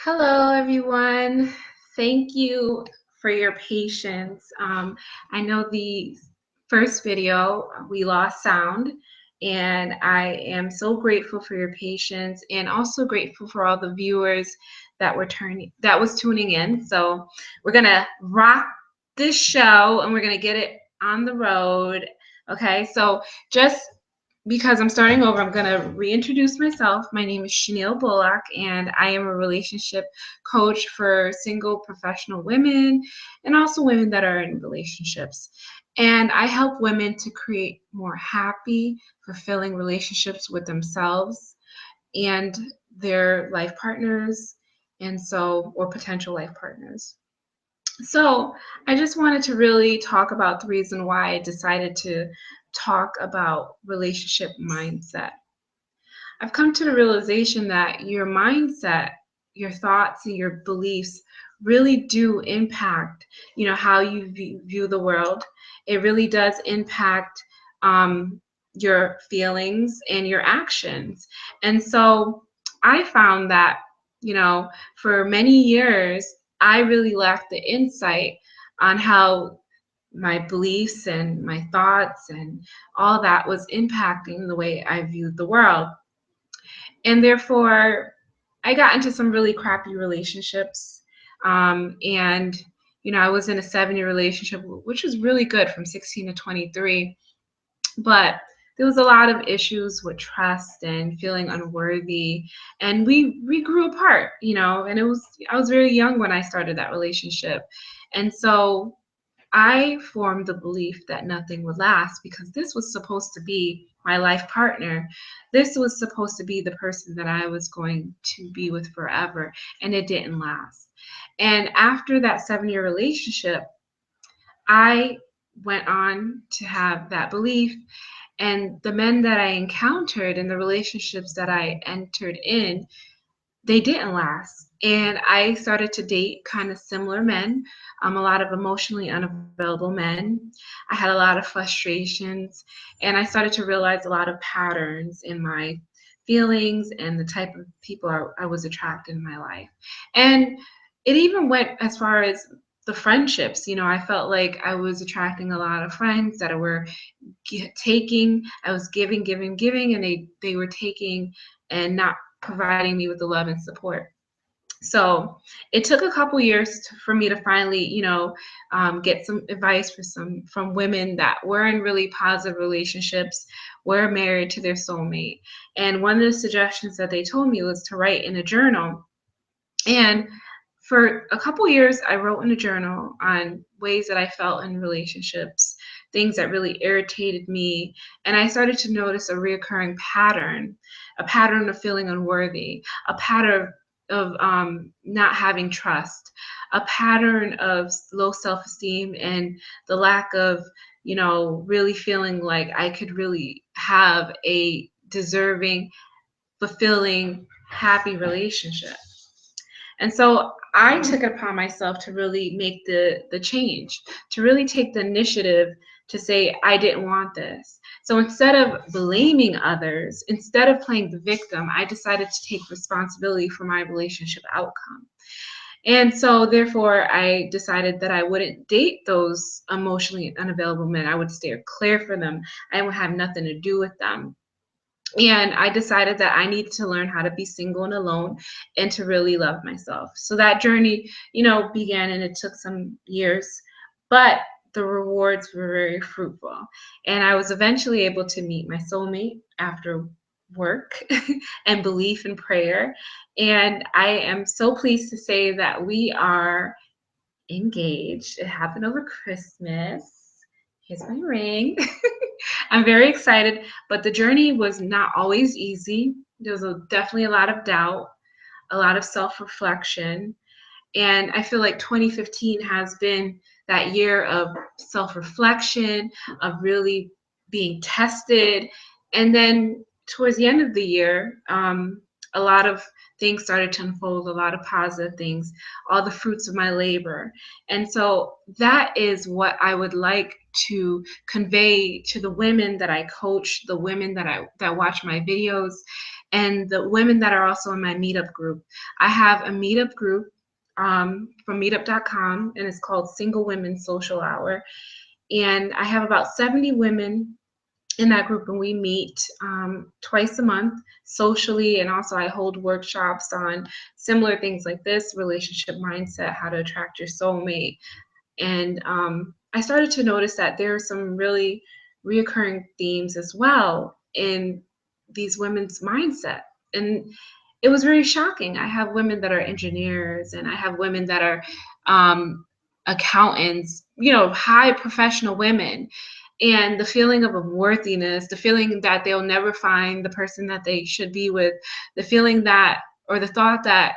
Hello, everyone. Thank you for your patience. I know the first video we lost sound, and I am so grateful for your patience, and also grateful for all the viewers that was tuning in. So we're gonna rock this show, and we're gonna get it on the road. Okay, so just because I'm starting over, I'm going to reintroduce myself. My name is Chanel Bullock, and I am a relationship coach for single professional women and also women that are in relationships. And I help women to create more happy, fulfilling relationships with themselves and their life partners, or potential life partners. So I just wanted to really talk about the reason why I decided to talk about relationship mindset. I've come to the realization that your mindset, your thoughts, and your beliefs really do impact, how you view the world. It really does impact your feelings and your actions. And so I found that, for many years, I really lacked the insight on how my beliefs and my thoughts and all that was impacting the way I viewed the world. And therefore, I got into some really crappy relationships. And, I was in a 7-year relationship, which was really good from 16 to 23. But there was a lot of issues with trust and feeling unworthy. And we grew apart, and I was very young when I started that relationship. And so I formed the belief that nothing would last because this was supposed to be my life partner. This was supposed to be the person that I was going to be with forever, and it didn't last. And after that 7-year relationship, I went on to have that belief, and the men that I encountered and the relationships that I entered in, they didn't last. And I started to date kind of similar men, a lot of emotionally unavailable men. I had a lot of frustrations, and I started to realize a lot of patterns in my feelings and the type of people I was attracted in my life. And it even went as far as the friendships. I felt like I was attracting a lot of friends that were taking, I was giving, giving, giving, and they were taking and not providing me with the love and support. So it took a couple years for me to finally, get some advice from women that were in really positive relationships, were married to their soulmate. And one of the suggestions that they told me was to write in a journal. And for a couple years, I wrote in a journal on ways that I felt in relationships, things that really irritated me. And I started to notice a reoccurring pattern, a pattern of feeling unworthy, a pattern of not having trust, a pattern of low self esteem, and the lack of, really feeling like I could really have a deserving, fulfilling, happy relationship. And so I took it upon myself to really make the change, to really take the initiative to say, I didn't want this. So instead of blaming others, instead of playing the victim, I decided to take responsibility for my relationship outcome. And so therefore, I decided that I wouldn't date those emotionally unavailable men. I would steer clear from them. I would have nothing to do with them. And I decided that I needed to learn how to be single and alone and to really love myself. So that journey, began, and it took some years, but the rewards were very fruitful. And I was eventually able to meet my soulmate after work and belief and prayer. And I am so pleased to say that we are engaged. It happened over Christmas. Here's my ring. I'm very excited, but the journey was not always easy. There was definitely a lot of doubt, a lot of self-reflection, and I feel like 2015 has been that year of self-reflection, of really being tested. And then towards the end of the year, a lot of things started to unfold, a lot of positive things, all the fruits of my labor. And so that is what I would like to convey to the women that I coach, the women that watch my videos, and the women that are also in my meetup group. I have a meetup group from meetup.com, and it's called Single Women Social Hour. And I have about 70 women in that group, and we meet twice a month socially, and also I hold workshops on similar things like this: relationship mindset, how to attract your soulmate. And I started to notice that there are some really reoccurring themes as well in these women's mindset. And it was very shocking. I have women that are engineers, and I have women that are accountants, high professional women. And the feeling of unworthiness, the feeling that they'll never find the person that they should be with, the feeling that, or the thought that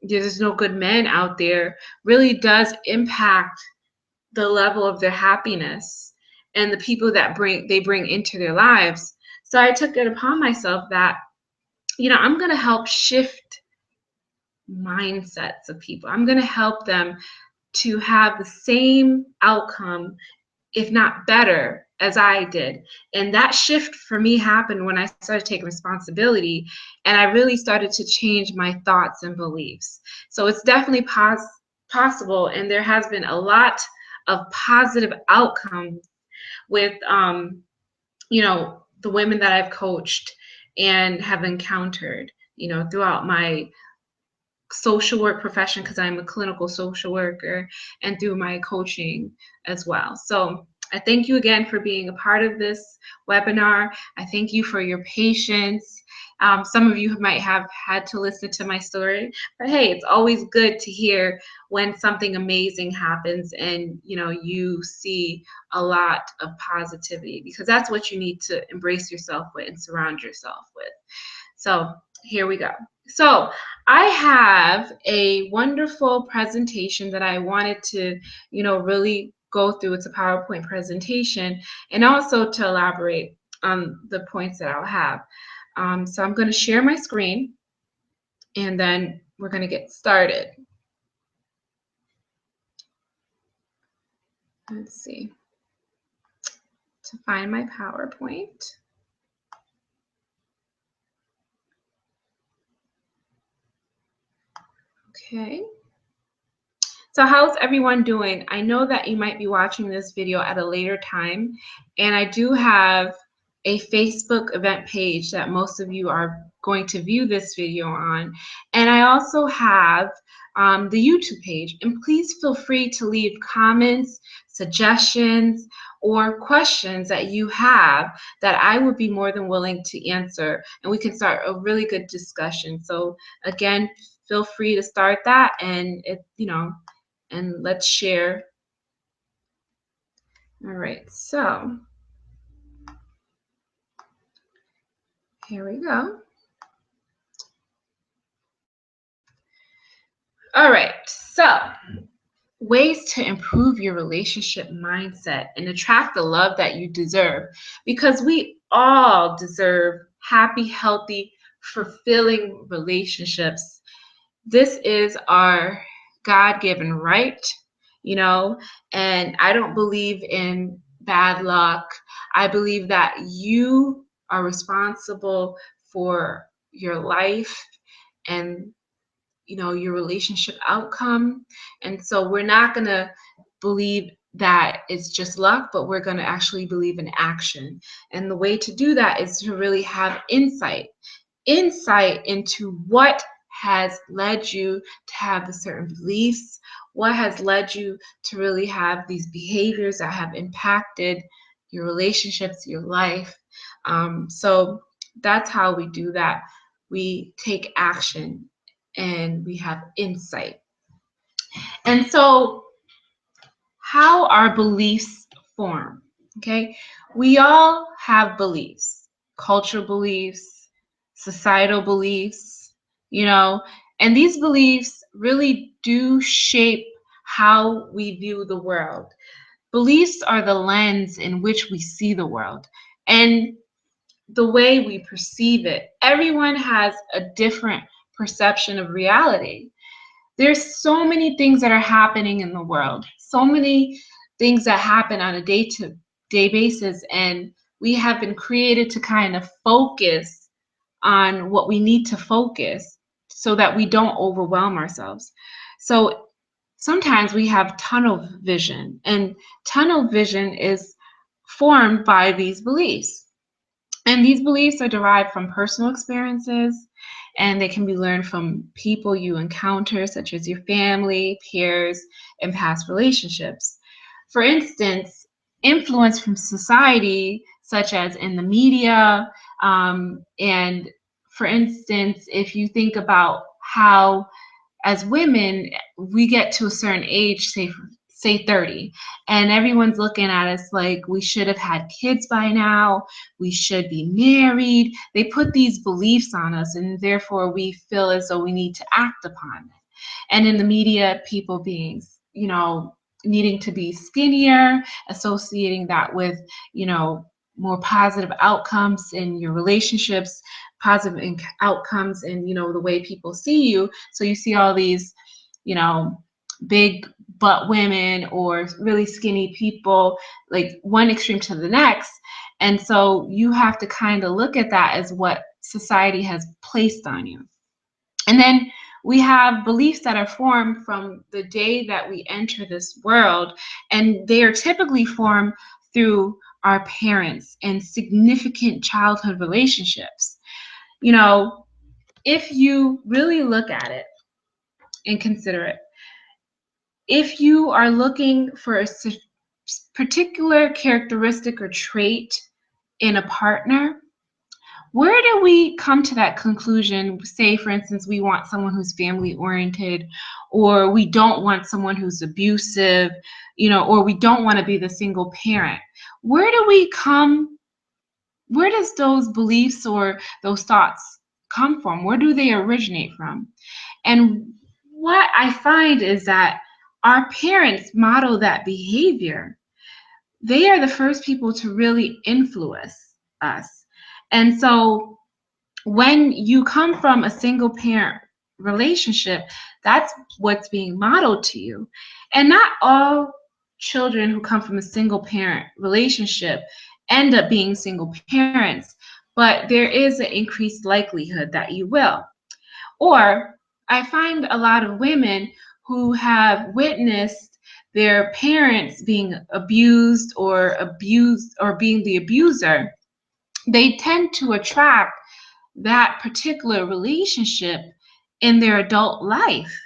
there's no good men out there, really does impact the level of their happiness and the people that they bring into their lives. So I took it upon myself that, I'm going to help shift mindsets of people. I'm going to help them to have the same outcome, if not better, as I did. And that shift for me happened when I started taking responsibility, and I really started to change my thoughts and beliefs. So it's definitely possible, and there has been a lot of positive outcomes with the women that I've coached and have encountered, throughout my social work profession, because I'm a clinical social worker, and through my coaching as well. So I thank you again for being a part of this webinar. I thank you for your patience. Some of you might have had to listen to my story, but hey, it's always good to hear when something amazing happens and you see a lot of positivity, because that's what you need to embrace yourself with and surround yourself with. So here we go. So I have a wonderful presentation that I wanted to, really go through. It's a PowerPoint presentation, and also to elaborate on the points that I'll have. So I'm going to share my screen, and then we're going to get started. Let's see. To find my PowerPoint. Okay. So how's everyone doing? I know that you might be watching this video at a later time, and I do have a Facebook event page that most of you are going to view this video on, and I also have the YouTube page. And please feel free to leave comments, suggestions, or questions that you have that I would be more than willing to answer, and we can start a really good discussion. So again, feel free to start that, and and let's share. All right, so here we go. All right, so ways to improve your relationship mindset and attract the love that you deserve, because we all deserve happy, healthy, fulfilling relationships. This is our God-given right, and I don't believe in bad luck. I believe that you are responsible for your life and your relationship outcome. And so we're not going to believe that it's just luck, but we're going to actually believe in action. And the way to do that is to really have insight into what has led you to have the certain beliefs, what has led you to really have these behaviors that have impacted your relationships, your life. So that's how we do that. We take action and we have insight. And so how our beliefs form, okay? We all have beliefs, cultural beliefs, societal beliefs, and these beliefs really do shape how we view the world. Beliefs are the lens in which we see the world and the way we perceive it. Everyone has a different perception of reality. There's so many things that are happening in the world, so many things that happen on a day-to-day basis, and we have been created to kind of focus on what we need to focus so that we don't overwhelm ourselves. So sometimes we have tunnel vision, and tunnel vision is formed by these beliefs. And these beliefs are derived from personal experiences, and they can be learned from people you encounter, such as your family, peers, and past relationships. For instance, influence from society, such as in the media, and for instance, if you think about how as women, we get to a certain age, say 30, and everyone's looking at us like we should have had kids by now, we should be married. They put these beliefs on us, and therefore we feel as though we need to act upon it. And in the media, people being, needing to be skinnier, associating that with, more positive outcomes in your relationships, positive outcomes in, the way people see you. So you see all these, big butt women or really skinny people, like one extreme to the next. And so you have to kind of look at that as what society has placed on you. And then we have beliefs that are formed from the day that we enter this world, and they are typically formed through our parents and significant childhood relationships. If you really look at it and consider it, if you are looking for a particular characteristic or trait in a partner, where do we come to that conclusion? Say, for instance, we want someone who's family oriented, or we don't want someone who's abusive, or we don't want to be the single parent. Where does those beliefs or those thoughts come from? Where do they originate from? And what I find is that our parents model that behavior. They are the first people to really influence us. And so when you come from a single parent relationship, that's what's being modeled to you. And not all children who come from a single parent relationship end up being single parents, but there is an increased likelihood that you will. Or I find a lot of women who have witnessed their parents being abused or being the abuser, they tend to attract that particular relationship in their adult life.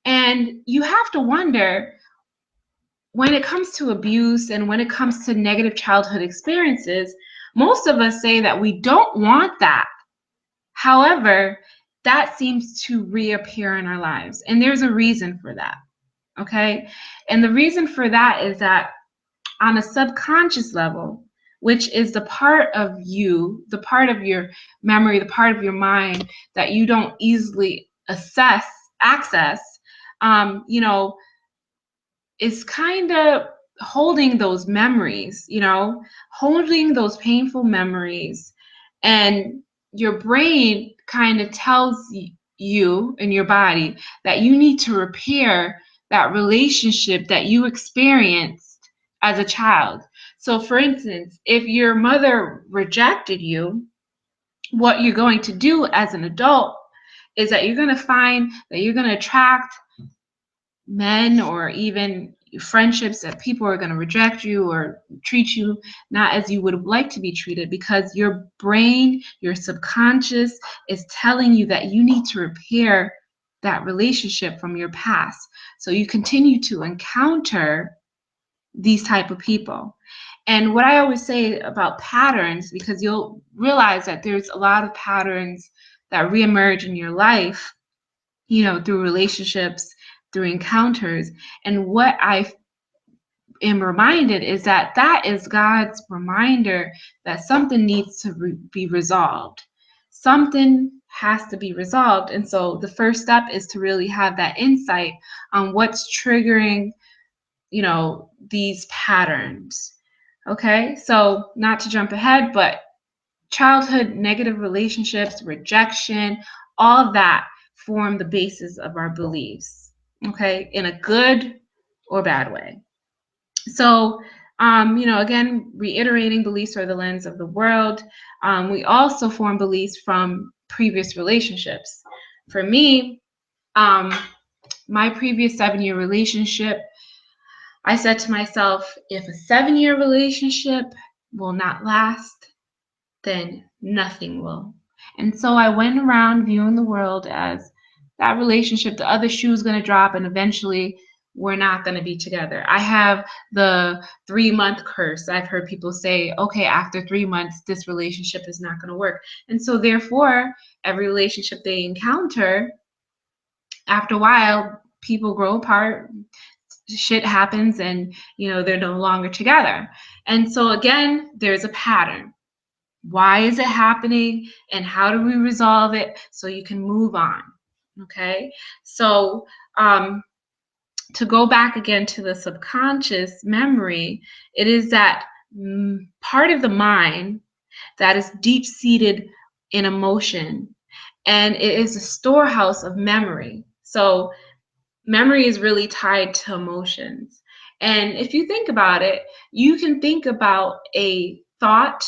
And you have to wonder, when it comes to abuse and when it comes to negative childhood experiences, most of us say that we don't want that. However, that seems to reappear in our lives. And there's a reason for that. Okay? And the reason for that is that on a subconscious level, which is the part of you, the part of your memory, the part of your mind that you don't easily access, is kind of holding those memories, holding those painful memories. And your brain kind of tells you and your body that you need to repair that relationship that you experienced as a child. So, for instance, if your mother rejected you, what you're going to do as an adult is that you're going to find that you're going to attract men or even friendships that people are going to reject you or treat you not as you would like to be treated, because your brain, your subconscious is telling you that you need to repair that relationship from your past. So you continue to encounter these type of people. And what I always say about patterns, because you'll realize that there's a lot of patterns that reemerge in your life, through relationships, through encounters. And what I am reminded is that that is God's reminder that something needs to be resolved. Something has to be resolved. And so the first step is to really have that insight on what's triggering, these patterns. Okay, so not to jump ahead, but childhood negative relationships, rejection, all of that form the basis of our beliefs, okay, in a good or bad way. So Again, reiterating beliefs are the lens of the world. We also form beliefs from previous relationships. For me, my previous 7-year relationship, I said to myself, if a 7-year relationship will not last, then nothing will. And so I went around viewing the world as that relationship, the other shoe is going to drop, and eventually we're not going to be together. I have the 3-month curse. I've heard people say, okay, after 3 months, this relationship is not going to work. And so therefore, every relationship they encounter, after a while, people grow apart, shit happens, and they're no longer together. And so again, there's a pattern. Why is it happening, and how do we resolve it so you can move on? Okay, so to go back again to the subconscious memory, it is that part of the mind that is deep-seated in emotion, and it is a storehouse of memory. So memory is really tied to emotions. And if you think about it, you can think about a thought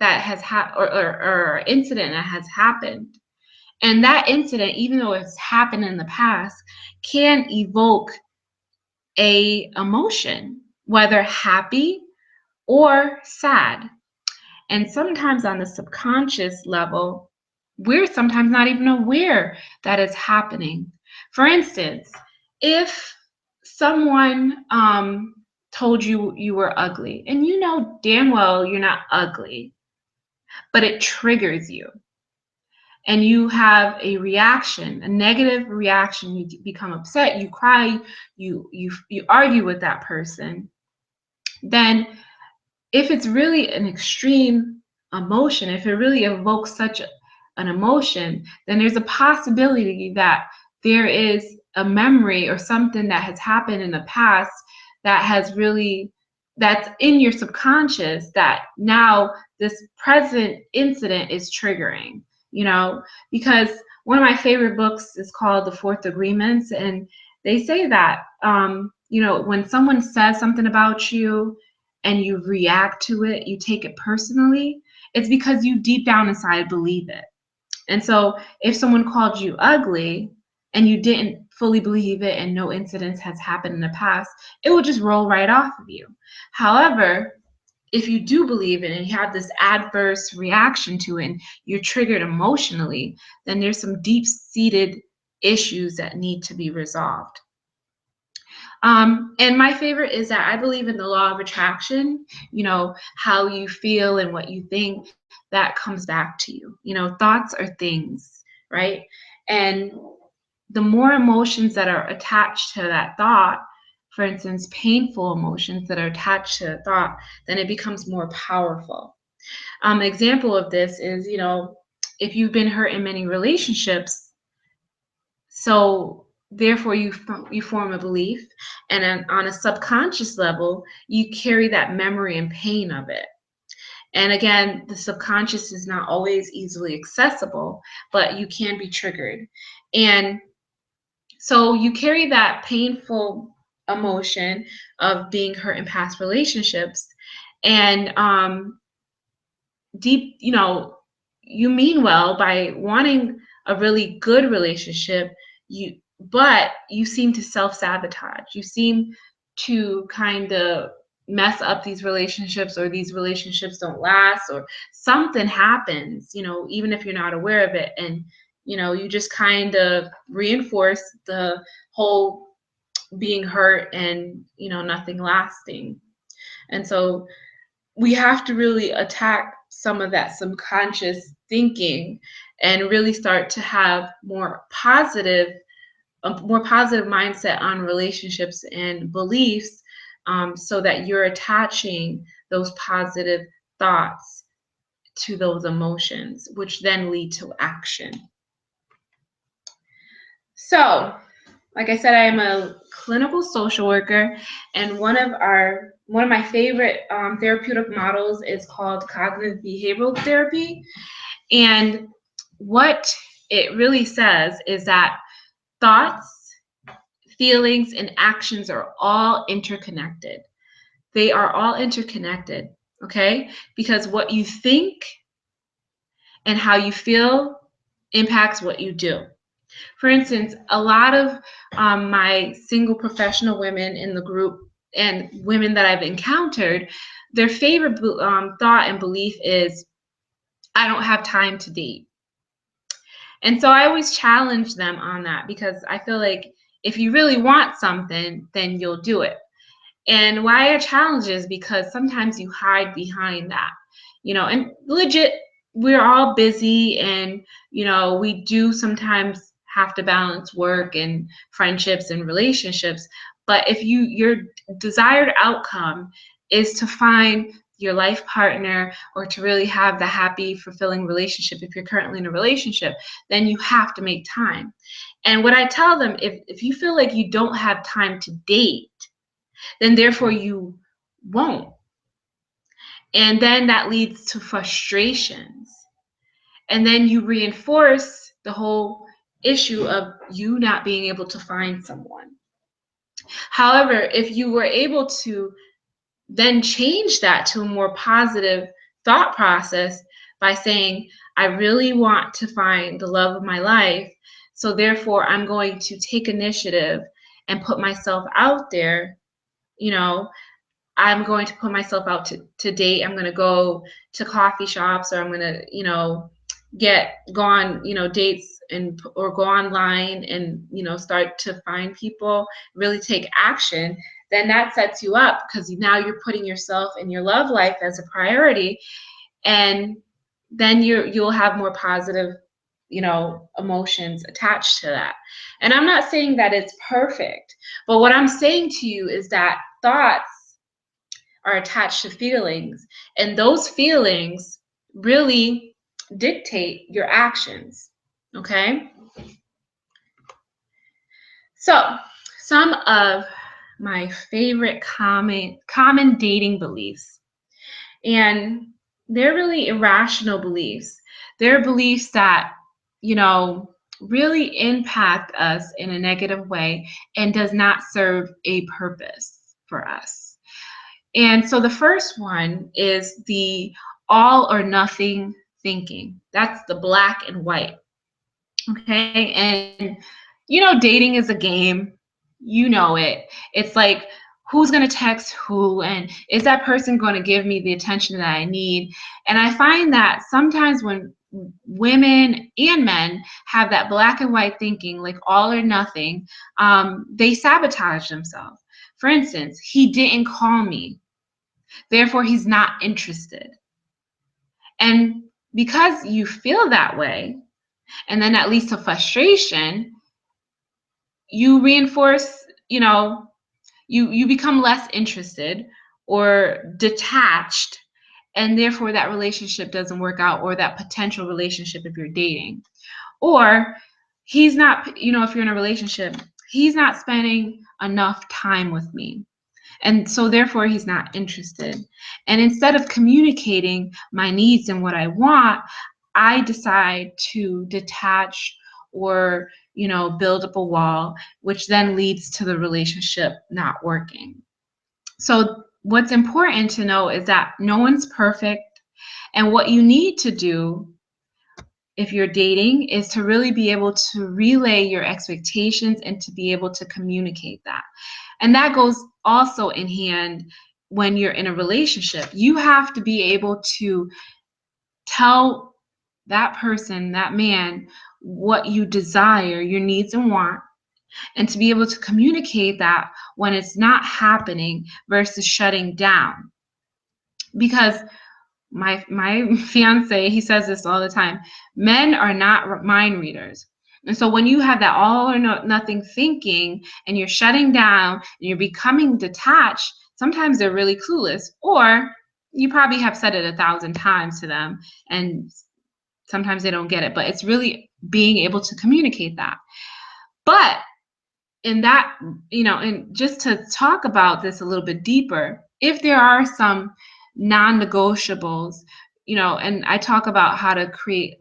that has or incident that has happened. And that incident, even though it's happened in the past, can evoke a emotion, whether happy or sad. And sometimes on the subconscious level, we're sometimes not even aware that it's happening. For instance, if someone told you you were ugly, and you know damn well you're not ugly, but it triggers you, and you have a reaction, a negative reaction, you become upset, you cry, you argue with that person, then if it's really an extreme emotion, if it really evokes such an emotion, then there's a possibility that there is a memory or something that has happened in the past that has really, that's in your subconscious, that now this present incident is triggering, because one of my favorite books is called The Fourth Agreements, and they say that when someone says something about you and you react to it, you take it personally, it's because you deep down inside believe it. And so if someone called you ugly and you didn't fully believe it and no incidents has happened in the past, it will just roll right off of you. However, if you do believe it and you have this adverse reaction to it and you're triggered emotionally, then there's some deep-seated issues that need to be resolved. And my favorite is that I believe in the law of attraction. How you feel and what you think, that comes back to you. Thoughts are things, right? And the more emotions that are attached to that thought, for instance, painful emotions that are attached to a thought, then it becomes more powerful. An example of this is, if you've been hurt in many relationships, so therefore you form a belief, and on a subconscious level, you carry that memory and pain of it. And again, the subconscious is not always easily accessible, but you can be triggered. And so you carry that painful emotion of being hurt in past relationships, and deep, you mean well by wanting a really good relationship, but you seem to self-sabotage. You seem to kind of mess up these relationships, or these relationships don't last, or something happens, even if you're not aware of it. And, you just kind of reinforce the whole being hurt and, nothing lasting. And so we have to really attack some of that subconscious thinking and really start to have a more positive mindset on relationships and beliefs, so that you're attaching those positive thoughts to those emotions, which then lead to action. So, like I said, I am a clinical social worker, and one of my favorite therapeutic models is called cognitive behavioral therapy. And what it really says is that thoughts, feelings, and actions are all interconnected. They are all interconnected, okay? Because what you think and how you feel impacts what you do. For instance, a lot of my single professional women in the group and women that I've encountered, their favorite thought and belief is, I don't have time to date. And so I always challenge them on that, because I feel like if you really want something, then you'll do it. And why I challenge is because sometimes you hide behind that, and legit, we're all busy, and, we do sometimes have to balance work and friendships and relationships. But if your desired outcome is to find your life partner, or to really have the happy, fulfilling relationship, if you're currently in a relationship, then you have to make time. And what I tell them, if you feel like you don't have time to date, then therefore you won't. And then that leads to frustrations. And then you reinforce the whole issue of you not being able to find someone. However, if you were able to then change that to a more positive thought process by saying, I really want to find the love of my life, so therefore I'm going to take initiative and put myself out there, I'm going to put myself out to date. I'm going to go to coffee shops, or I'm going to, go on, dates, or go online and, start to find people, really take action. Then that sets you up, because now you're putting yourself and your love life as a priority. And then you'll have more positive, emotions attached to that. And I'm not saying that it's perfect, but what I'm saying to you is that thoughts are attached to feelings, and those feelings really dictate your actions. Okay? So, some of my favorite common dating beliefs, and they're really irrational beliefs. They're beliefs that, really impact us in a negative way and does not serve a purpose for us. And so the first one is the all or nothing thinking. That's the black and white. Okay. And, dating is a game. You know it. It's like, who's going to text who? And is that person going to give me the attention that I need? And I find that sometimes when women and men have that black and white thinking, like all or nothing, they sabotage themselves. For instance, he didn't call me, therefore he's not interested. And because you feel that way, and then that leads to frustration, you reinforce, you become less interested or detached, and therefore that relationship doesn't work out, or that potential relationship if you're dating. Or he's not, if you're in a relationship, he's not spending enough time with me, and so therefore he's not interested. And instead of communicating my needs and what I want, I decide to detach, or, build up a wall, which then leads to the relationship not working. So what's important to know is that no one's perfect. And what you need to do if you're dating is to really be able to relay your expectations and to be able to communicate that. And that goes also in hand when you're in a relationship. You have to be able to tell that person, that man, what you desire, your needs and want, and to be able to communicate that when it's not happening versus shutting down. Because my fiance, he says this all the time, men are not mind readers. And so when you have that all or nothing thinking, and you're shutting down and you're becoming detached, sometimes they're really clueless, or you probably have said it 1,000 times to them and sometimes they don't get it. But it's really being able to communicate that. But in that, and just to talk about this a little bit deeper, if there are some non-negotiables, and I talk about how to create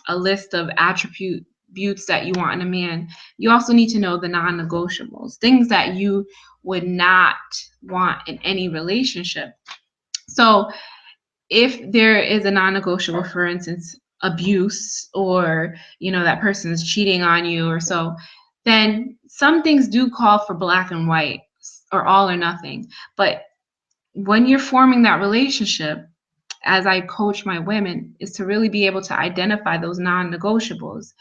a list of attributes that you want in a man, you also need to know the non-negotiables, things that you would not want in any relationship. So if there is a non-negotiable, for instance, abuse, or that person is cheating on you or so, then some things do call for black and white or all or nothing. But when you're forming that relationship, as I coach my women, is to really be able to identify those non-negotiables.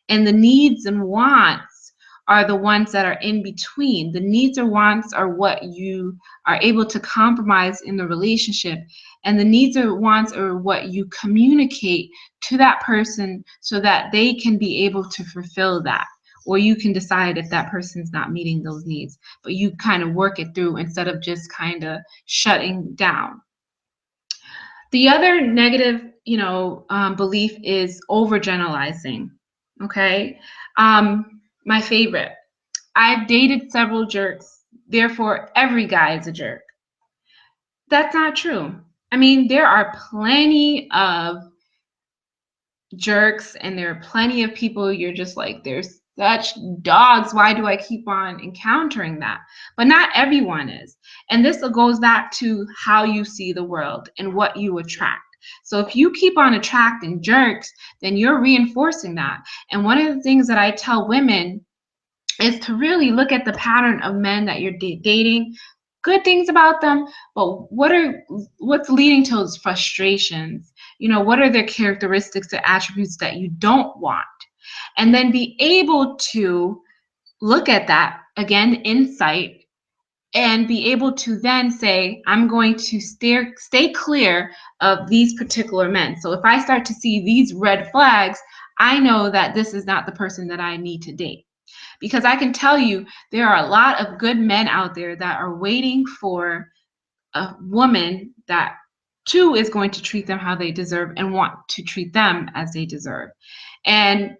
And the needs and wants are the ones that are in between. The needs or wants are what you are able to compromise in the relationship. And the needs or wants are what you communicate to that person so that they can be able to fulfill that. Or you can decide if that person's not meeting those needs, but you kind of work it through instead of just kind of shutting down. The other negative, belief is overgeneralizing. Okay. My favorite. I've dated several jerks, therefore every guy is a jerk. That's not true. I mean, there are plenty of jerks, and there are plenty of people you're just like, there's such dogs. Why do I keep on encountering that? But not everyone is. And this goes back to how you see the world and what you attract. So if you keep on attracting jerks, then you're reinforcing that. And one of the things that I tell women is to really look at the pattern of men that you're dating, good things about them, but what's leading to those frustrations? What are their characteristics or attributes that you don't want? And then be able to look at that, again, insight, and be able to then say, I'm going to stay clear of these particular men. So if I start to see these red flags, I know that this is not the person that I need to date. Because I can tell you, there are a lot of good men out there that are waiting for a woman that too is going to treat them how they deserve and want to treat them as they deserve. And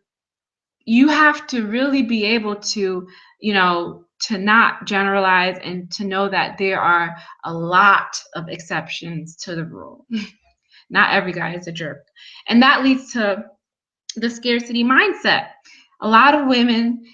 you have to really be able to, to not generalize and to know that there are a lot of exceptions to the rule. Not every guy is a jerk. And that leads to the scarcity mindset. A lot of women,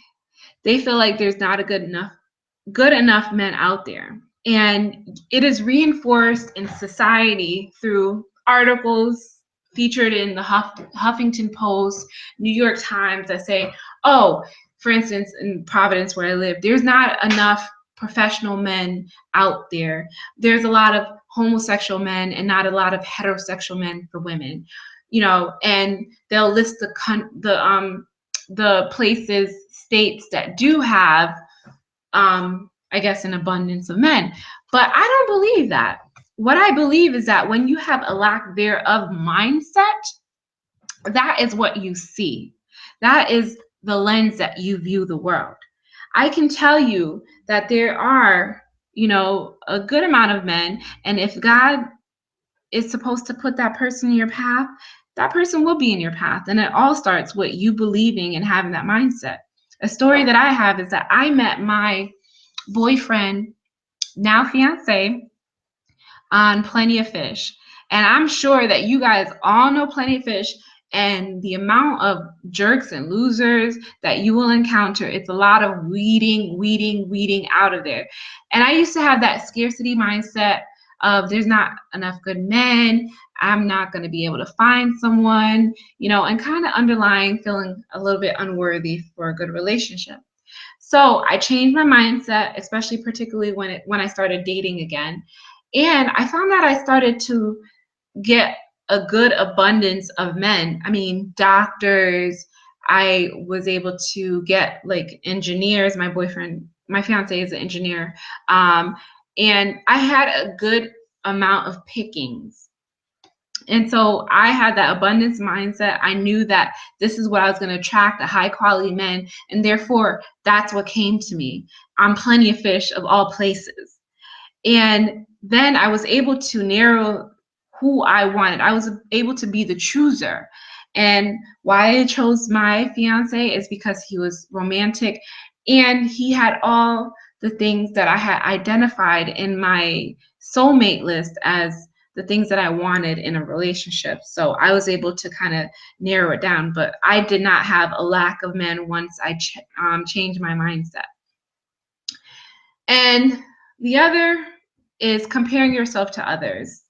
they feel like there's not a good enough men out there. And it is reinforced in society through articles featured in the Huffington Post, New York Times, that say, oh, for instance, in Providence where I live, there's not enough professional men out there. There's a lot of homosexual men and not a lot of heterosexual men for women. And they'll list the places, states that do have I guess an abundance of men. But I don't believe that. What I believe is that when you have a lack thereof mindset, that is what you see. That is the lens that you view the world. I can tell you that there are, a good amount of men, and if God is supposed to put that person in your path, that person will be in your path. And it all starts with you believing and having that mindset. A story that I have is that I met my boyfriend, now fiance, on Plenty of Fish. And I'm sure that you guys all know Plenty of Fish, and the amount of jerks and losers that you will encounter, it's a lot of weeding out of there. And I used to have that scarcity mindset of there's not enough good men, I'm not going to be able to find someone, and kind of underlying feeling a little bit unworthy for a good relationship. So I changed my mindset, especially particularly when I started dating again. And I found that I started to get a good abundance of men. I mean, doctors. I was able to get like engineers. My fiance is an engineer. And I had a good amount of pickings. And so I had that abundance mindset. I knew that this is what I was going to attract, a high quality men. And therefore, that's what came to me on Plenty of Fish of all places. And then I was able to narrow who I wanted. I was able to be the chooser. And why I chose my fiance is because he was romantic and he had all the things that I had identified in my soulmate list as the things that I wanted in a relationship. So I was able to kind of narrow it down, but I did not have a lack of men once I changed my mindset. And the other is comparing yourself to others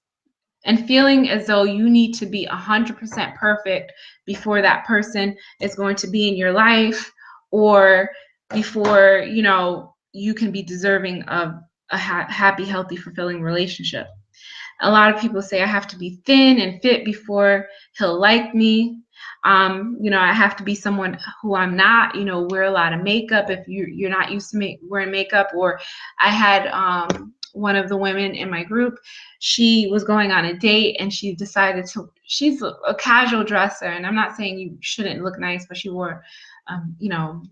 and feeling as though you need to be 100% perfect before that person is going to be in your life, or before, you know, you can be deserving of a happy, healthy, fulfilling relationship. A lot of people say I have to be thin and fit before he'll like me. You know, I have to be someone who I'm not, you know, wear a lot of makeup if you're not used to wearing makeup. Or I had one of the women in my group, she was going on a date and she decided to, she's a casual dresser. And I'm not saying you shouldn't look nice, but she wore, you know,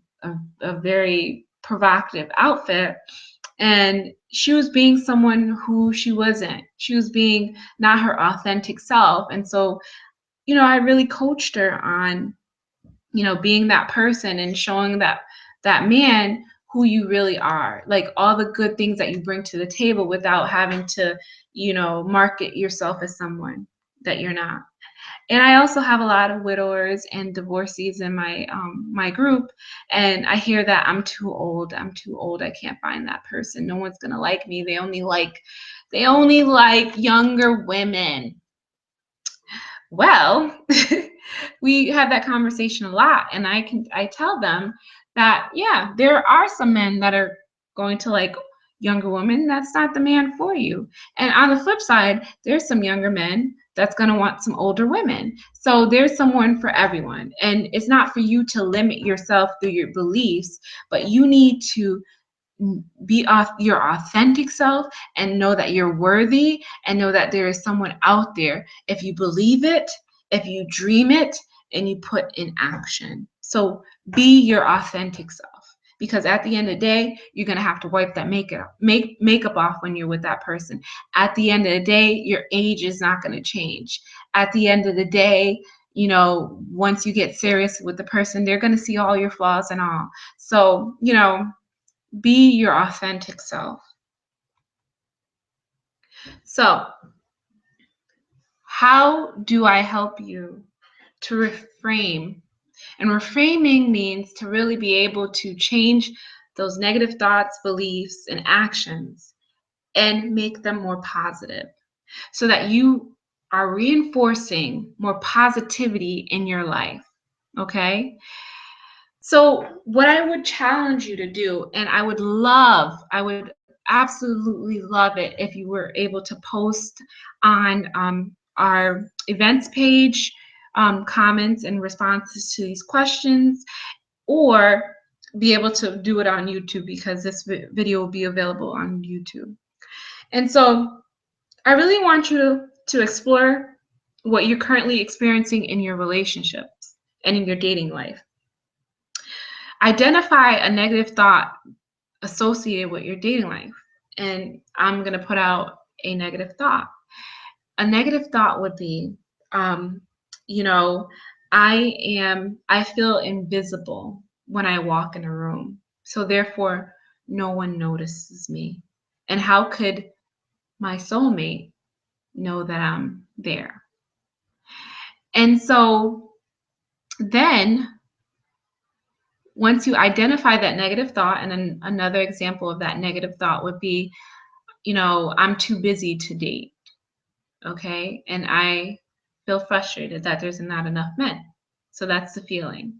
a very provocative outfit. And she was being someone who she wasn't. She was being not her authentic self. And so, you know, I really coached her on, you know, being that person and showing that man who you really are, like all the good things that you bring to the table without having to, you know, market yourself as someone that you're not. And I also have a lot of widowers and divorcees in my group, and I hear that I'm too old. I'm too old. I can't find that person. No one's gonna like me. They only like younger women. Well, we have that conversation a lot, and I tell them that yeah, there are some men that are going to like younger women. That's not the man for you. And on the flip side, there's some younger men that's going to want some older women. So there's someone for everyone. And it's not for you to limit yourself through your beliefs, but you need to be off your authentic self and know that you're worthy, and know that there is someone out there if you believe it, if you dream it, and you put in action. So be your authentic self, because at the end of the day, you're going to have to wipe that makeup off when you're with that person. At the end of the day, your age is not going to change. At the end of the day, you know, once you get serious with the person, they're going to see all your flaws and all. So, you know, be your authentic self. So, how do I help you to reframe? And reframing means to really be able to change those negative thoughts, beliefs, and actions and make them more positive so that you are reinforcing more positivity in your life. Okay? So, what I would challenge you to do, and I would absolutely love it if you were able to post on our events page comments and responses to these questions, or be able to do it on YouTube, because this video will be available on YouTube. And so, I really want you to explore what you're currently experiencing in your relationships and in your dating life. Identify a negative thought associated with your dating life. And I'm going to put out a negative thought. A negative thought would be, you know, I feel invisible when I walk in a room. So therefore, no one notices me. And how could my soulmate know that I'm there? And so then once you identify that negative thought, and then another example of that negative thought would be, you know, I'm too busy to date. Okay. And I feel frustrated that there's not enough men. So that's the feeling.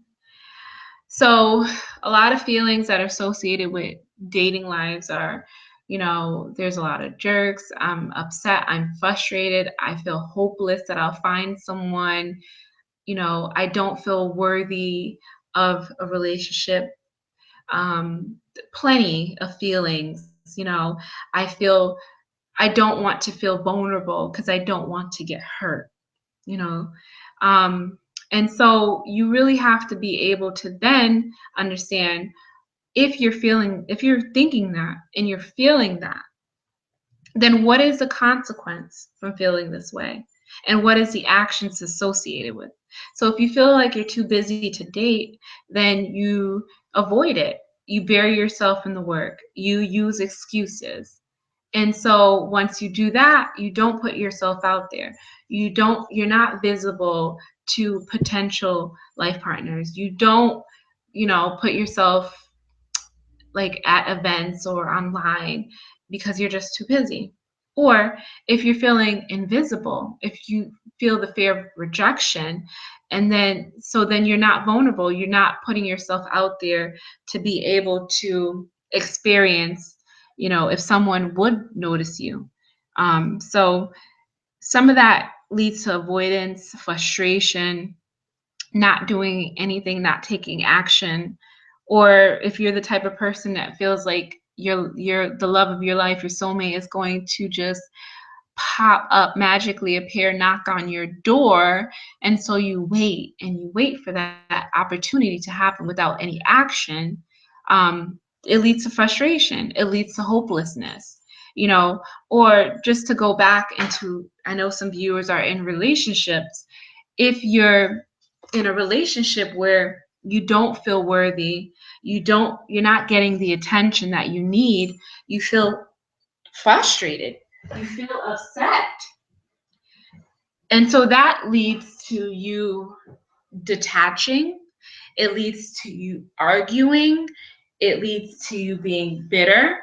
So a lot of feelings that are associated with dating lives are, you know, there's a lot of jerks. I'm upset. I'm frustrated. I feel hopeless that I'll find someone. You know, I don't feel worthy of a relationship. Plenty of feelings. You know, I don't want to feel vulnerable because I don't want to get hurt. You know, um, and so you really have to be able to then understand, if you're thinking that and you're feeling that, then what is the consequence from feeling this way? And what is the actions associated with? So if you feel like you're too busy to date, then you avoid it. You bury yourself in the work. You use excuses. And so once you do that, you don't put yourself out there. You're not visible to potential life partners. You don't, you know, put yourself like at events or online because you're just too busy. Or if you're feeling invisible, if you feel the fear of rejection, and then you're not vulnerable, you're not putting yourself out there to be able to experience, if someone would notice you. So some of that leads to avoidance, frustration, not doing anything, not taking action. Or if you're the type of person that feels like you're the love of your life, your soulmate is going to just pop up, magically appear, knock on your door, and so you wait and you wait for that opportunity to happen without any action. It leads to frustration, it leads to hopelessness, or just to go back into, I know some viewers are in relationships. If you're in a relationship where you don't feel worthy, you're not getting the attention that you need, you feel frustrated, you feel upset. And so that leads to you detaching, it leads to you arguing, it leads to you being bitter.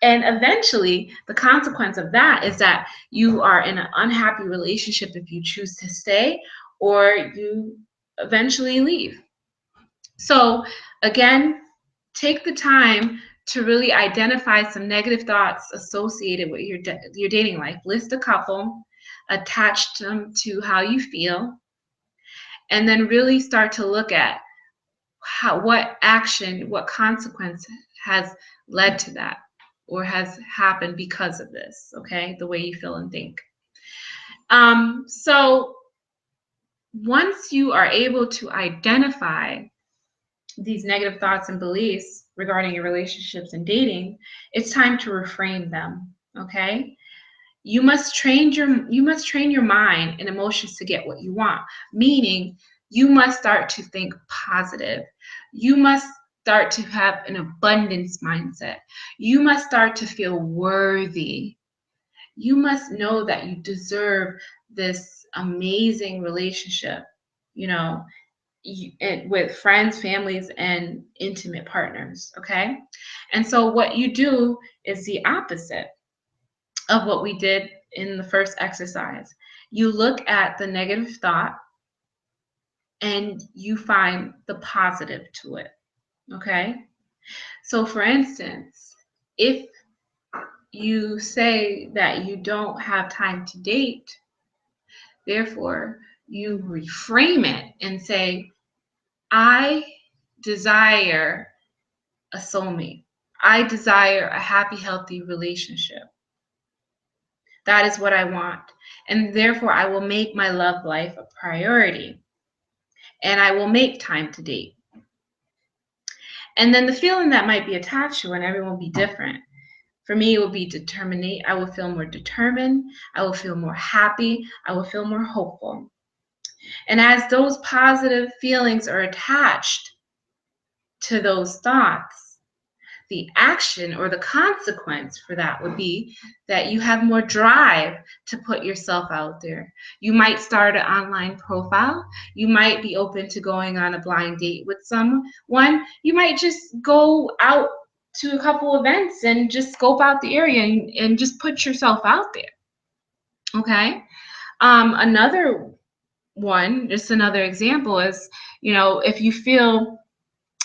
And eventually, the consequence of that is that you are in an unhappy relationship if you choose to stay, or you eventually leave. So, again, take the time to really identify some negative thoughts associated with your dating life. List a couple, attach them to how you feel, and then really start to look at what action, what consequence has led to that or has happened because of this, okay? The way you feel and think. So once you are able to identify these negative thoughts and beliefs regarding your relationships and dating, it's time to reframe them, okay? You must train your mind and emotions to get what you want, meaning you must start to think positive. You must start to have an abundance mindset. You must start to feel worthy. You must know that you deserve this amazing relationship, you know, with friends, families, and intimate partners, okay? And so what you do is the opposite of what we did in the first exercise. You look at the negative thought and you find the positive to it, okay? So for instance, if you say that you don't have time to date, therefore you reframe it and say, I desire a soulmate. I desire a happy, healthy relationship. That is what I want. And therefore, I will make my love life a priority. And I will make time to date. And then the feeling that might be attached to it, and everyone will be different. For me, it will be determinate. I will feel more determined. I will feel more happy. I will feel more hopeful. And as those positive feelings are attached to those thoughts, the action or the consequence for that would be that you have more drive to put yourself out there. You might start an online profile. You might be open to going on a blind date with someone. You might just go out to a couple events and just scope out the area and just put yourself out there. Okay. Another one, just another example is, if you feel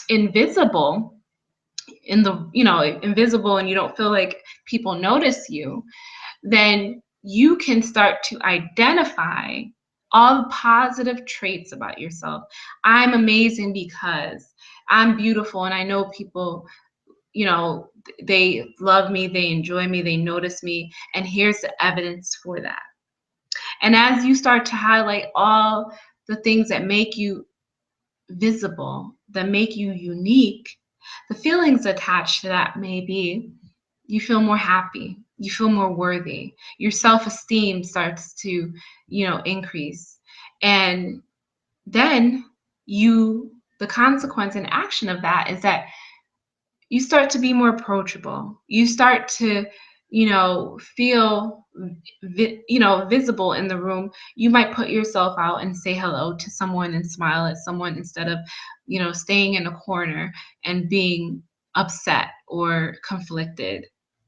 invisible, invisible, and you don't feel like people notice you, then you can start to identify all the positive traits about yourself. I'm amazing because I'm beautiful, and I know people, they love me, they enjoy me, they notice me, and here's the evidence for that. And as you start to highlight all the things that make you visible, that make you unique, the feelings attached to that may be you feel more happy, you feel more worthy, your self-esteem starts to, increase. And then the consequence and action of that is that you start to be more approachable. You start to, feel, visible in the room. You might put yourself out and say hello to someone and smile at someone instead of, staying in a corner and being upset or conflicted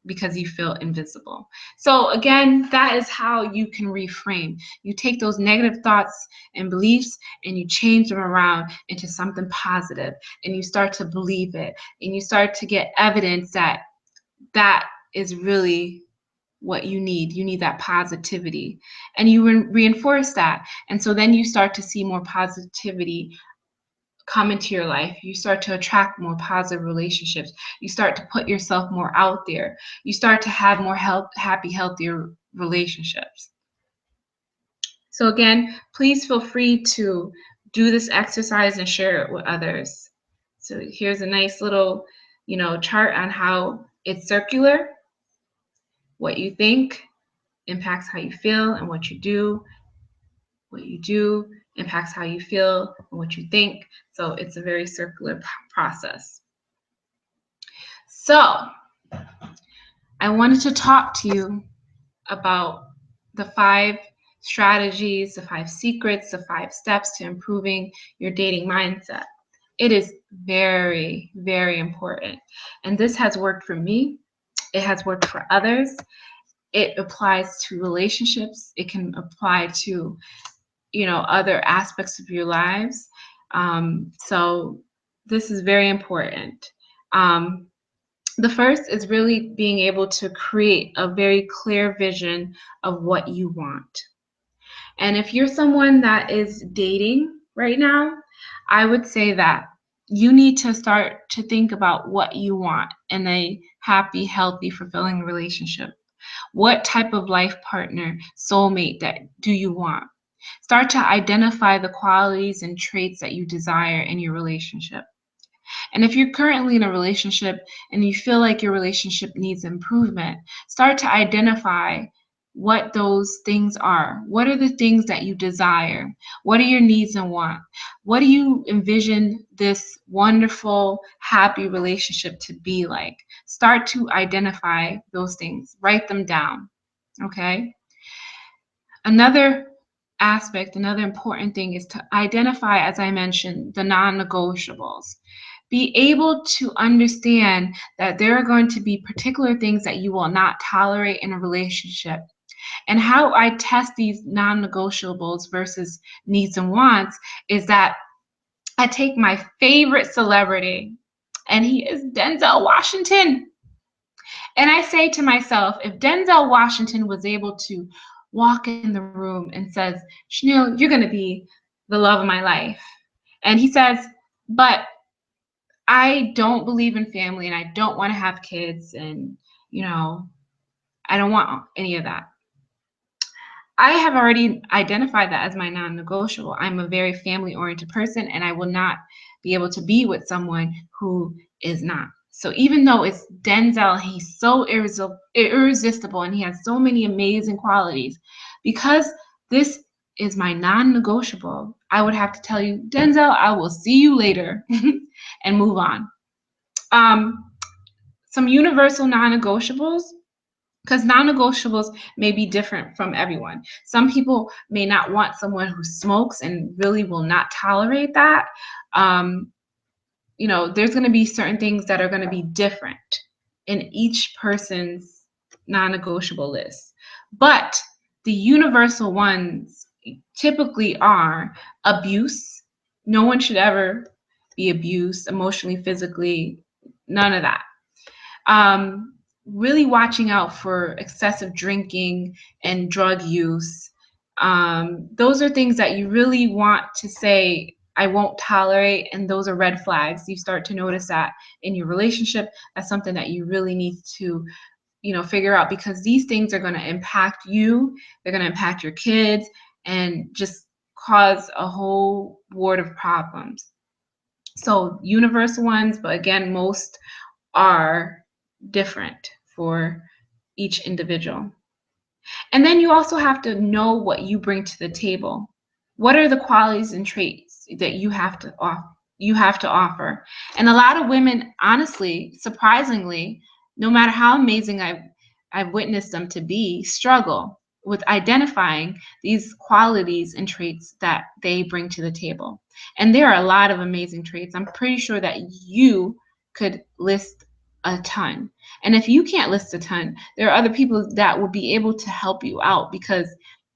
because you feel invisible. So again, that is how you can reframe. You take those negative thoughts and beliefs and you change them around into something positive, and you start to believe it, and you start to get evidence that that is really what you need. You need that positivity, and you reinforce that. And so then you start to see more positivity come into your life. You start to attract more positive relationships. You start to put yourself more out there. You start to have more happy, healthier relationships. So again, please feel free to do this exercise and share it with others. So here's a nice little, chart on how it's circular. What you think impacts how you feel, and what you do impacts how you feel and what you think. So it's a very circular process. So I wanted to talk to you about the 5 strategies, the 5 secrets, the 5 steps to improving your dating mindset. It is very, very important. And this has worked for me. It has worked for others. It applies to relationships. It can apply to, other aspects of your lives. So this is very important. The first is really being able to create a very clear vision of what you want. And if you're someone that is dating right now, I would say that you need to start to think about what you want in a happy, healthy, fulfilling relationship. What type of life partner, soulmate that do you want? Start to identify the qualities and traits that you desire in your relationship. And if you're currently in a relationship and you feel like your relationship needs improvement, start to identify what those things are. What are the things that you desire? What are your needs and wants? What do you envision this wonderful, happy relationship to be like? Start to identify those things. Write them down, okay? Another important thing is to identify, as I mentioned, the non-negotiables. Be able to understand that there are going to be particular things that you will not tolerate in a relationship. And how I test these non-negotiables versus needs and wants is that I take my favorite celebrity, and he is Denzel Washington. And I say to myself, if Denzel Washington was able to walk in the room and says, Chanel, you're going to be the love of my life. And he says, but I don't believe in family and I don't want to have kids and, I don't want any of that. I have already identified that as my non-negotiable. I'm a very family-oriented person, and I will not be able to be with someone who is not. So even though it's Denzel, he's so irresistible and he has so many amazing qualities, because this is my non-negotiable, I would have to tell you, Denzel, I will see you later and move on. Some universal non-negotiables, because non-negotiables may be different from everyone. Some people may not want someone who smokes and really will not tolerate that. There's going to be certain things that are going to be different in each person's non-negotiable list. But the universal ones typically are abuse. No one should ever be abused emotionally, physically, none of that. Really watching out for excessive drinking and drug use. Those are things that you really want to say, I won't tolerate, and those are red flags. You start to notice that in your relationship. That's something that you really need to, figure out, because these things are going to impact you. They're going to impact your kids and just cause a whole world of problems. So universal ones, but again, most are different for each individual. And then you also have to know what you bring to the table. What are the qualities and traits that you have to offer? And a lot of women, honestly, surprisingly, no matter how amazing I've witnessed them to be, struggle with identifying these qualities and traits that they bring to the table. And there are a lot of amazing traits. I'm pretty sure that you could list a ton. And if you can't list a ton, there are other people that will be able to help you out because,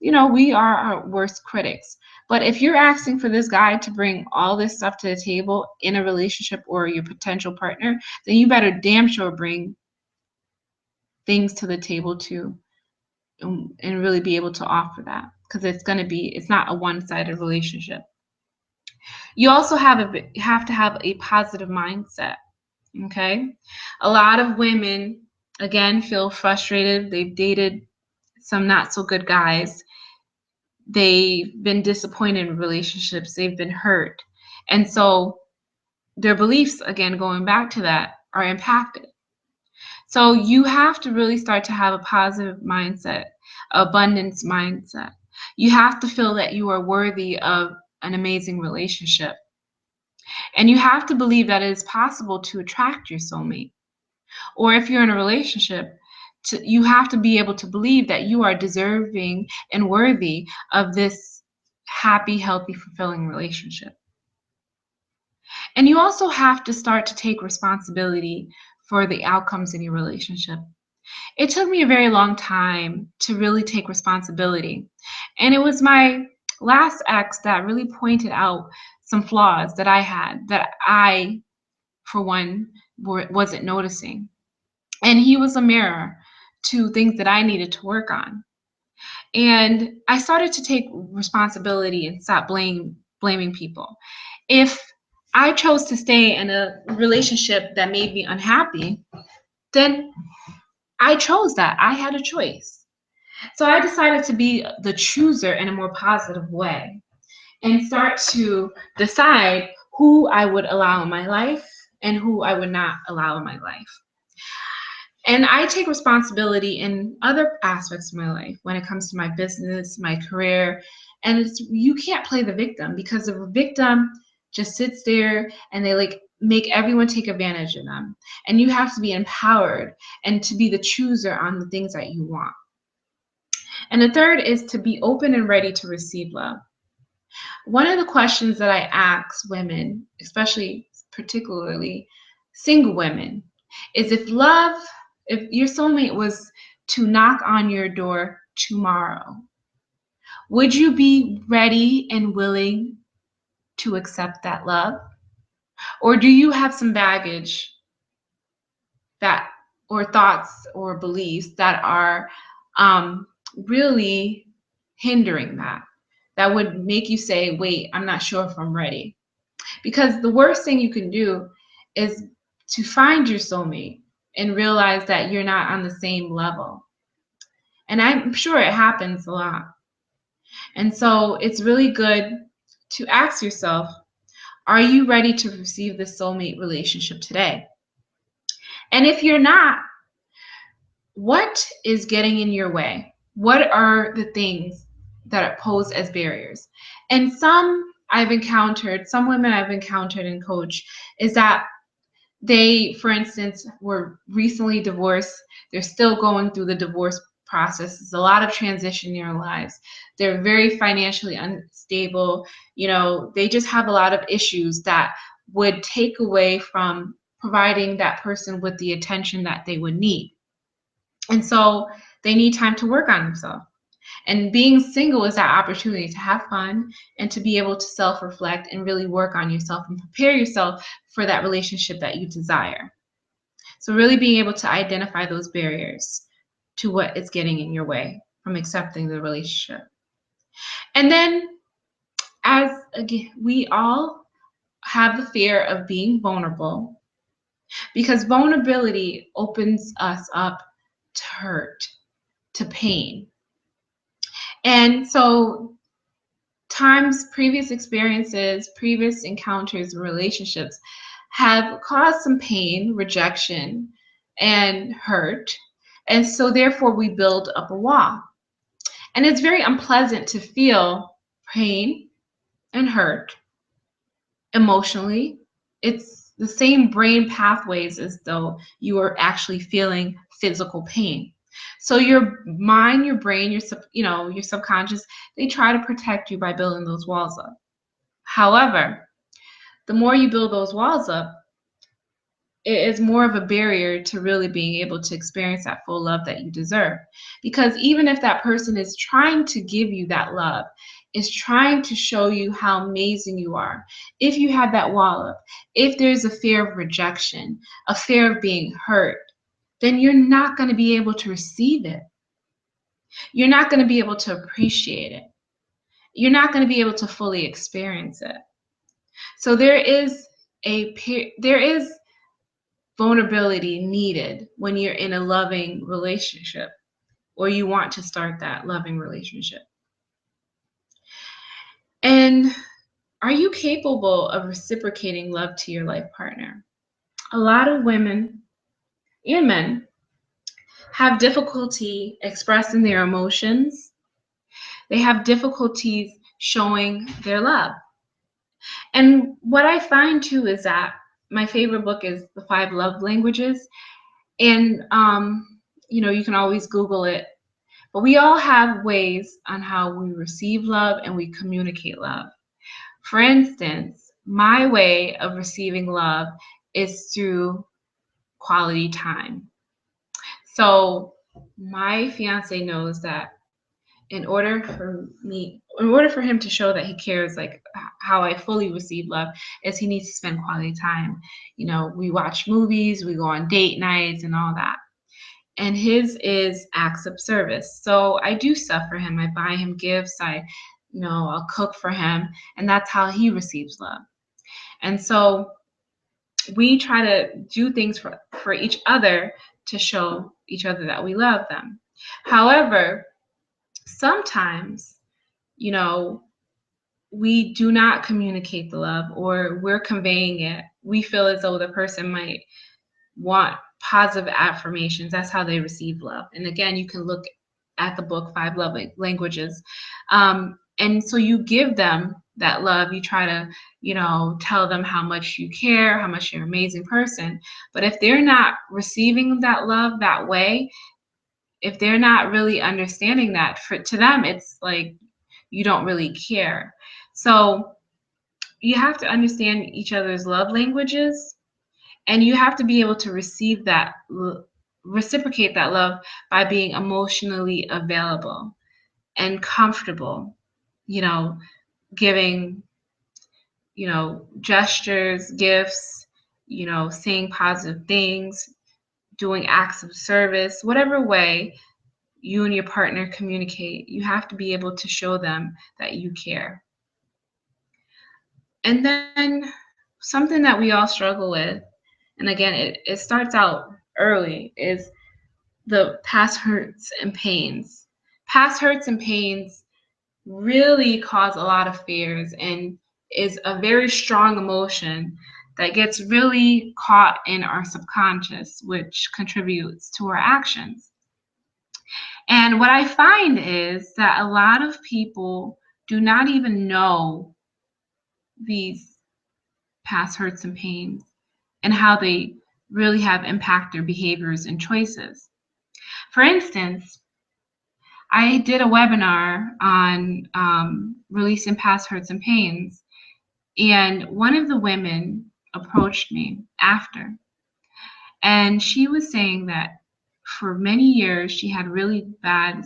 we are our worst critics. But if you're asking for this guy to bring all this stuff to the table in a relationship or your potential partner, then you better damn sure bring things to the table too, and really be able to offer that, because it's not a one-sided relationship. You also have to have a positive mindset. Okay. A lot of women, again, feel frustrated. They've dated some not so good guys. They've been disappointed in relationships. They've been hurt. And so their beliefs, again, going back to that, are impacted. So you have to really start to have a positive mindset, abundance mindset. You have to feel that you are worthy of an amazing relationship. And you have to believe that it is possible to attract your soulmate. Or if you're in a relationship, you have to be able to believe that you are deserving and worthy of this happy, healthy, fulfilling relationship. And you also have to start to take responsibility for the outcomes in your relationship. It took me a very long time to really take responsibility. And it was my last ex that really pointed out some flaws that I had that I, for one, wasn't noticing. And he was a mirror to things that I needed to work on. And I started to take responsibility and stop blaming people. If I chose to stay in a relationship that made me unhappy, then I chose that. I had a choice. So I decided to be the chooser in a more positive way and start to decide who I would allow in my life and who I would not allow in my life. And I take responsibility in other aspects of my life when it comes to my business, my career. And you can't play the victim, because the victim just sits there and they make everyone take advantage of them. And you have to be empowered and to be the chooser on the things that you want. And the third is to be open and ready to receive love. One of the questions that I ask women, especially particularly single women, is if your soulmate was to knock on your door tomorrow, would you be ready and willing to accept that love? Or do you have some baggage or thoughts or beliefs that are really hindering that would make you say, wait, I'm not sure if I'm ready? Because the worst thing you can do is to find your soulmate and realize that you're not on the same level. And I'm sure it happens a lot. And so it's really good to ask yourself, are you ready to receive the soulmate relationship today? And if you're not, what is getting in your way? What are the things that are posed as barriers? And some women I've encountered and coached, is that they, for instance, were recently divorced. They're still going through the divorce process. There's a lot of transition in their lives. They're very financially unstable. They just have a lot of issues that would take away from providing that person with the attention that they would need. And so they need time to work on themselves. And being single is that opportunity to have fun and to be able to self-reflect and really work on yourself and prepare yourself for that relationship that you desire. So really being able to identify those barriers to what is getting in your way from accepting the relationship. And then, again, we all have the fear of being vulnerable, because vulnerability opens us up to hurt, to pain. And so previous experiences, previous encounters, relationships have caused some pain, rejection, and hurt. And so therefore we build up a wall. And it's very unpleasant to feel pain and hurt emotionally. It's the same brain pathways as though you are actually feeling physical pain. So your mind, your brain, your subconscious, they try to protect you by building those walls up. However, the more you build those walls up, it is more of a barrier to really being able to experience that full love that you deserve. Because even if that person is trying to give you that love, is trying to show you how amazing you are, if you have that wall up, if there's a fear of rejection, a fear of being hurt, then you're not going to be able to receive it. You're not going to be able to appreciate it. You're not going to be able to fully experience it. So there is vulnerability needed when you're in a loving relationship or you want to start that loving relationship. And are you capable of reciprocating love to your life partner? A lot of women and men have difficulty expressing their emotions. They have difficulties showing their love. And what I find too is that my favorite book is The 5 Love Languages. And, you can always Google it. But we all have ways on how we receive love and we communicate love. For instance, my way of receiving love is through quality time. So my fiance knows that in order for him to show that he cares, like how I fully receive love, is he needs to spend quality time. We watch movies, we go on date nights and all that. And his is acts of service. So I do stuff for him. I buy him gifts. I'll cook for him, and that's how he receives love. And so we try to do things for each other to show each other that we love them. However, sometimes, we do not communicate the love, or we're conveying it. We feel as though the person might want positive affirmations. That's how they receive love. And again, you can look at the book 5 Love Languages. And so you give them that love. You try to, tell them how much you care, how much you're an amazing person. But if they're not receiving that love that way, if they're not really understanding that, to them, it's like you don't really care. So you have to understand each other's love languages, and you have to be able to reciprocate that love by being emotionally available and comfortable, giving, gestures, gifts, saying positive things, doing acts of service, whatever way you and your partner communicate, you have to be able to show them that you care. And then something that we all struggle with, and again, it starts out early, is the past hurts and pains. Past hurts and pains really cause a lot of fears and is a very strong emotion that gets really caught in our subconscious, which contributes to our actions. And what I find is that a lot of people do not even know these past hurts and pains and how they really have impact their behaviors and choices. For instance, I did a webinar on releasing past hurts and pains, and one of the women approached me after, and she was saying that for many years she had really bad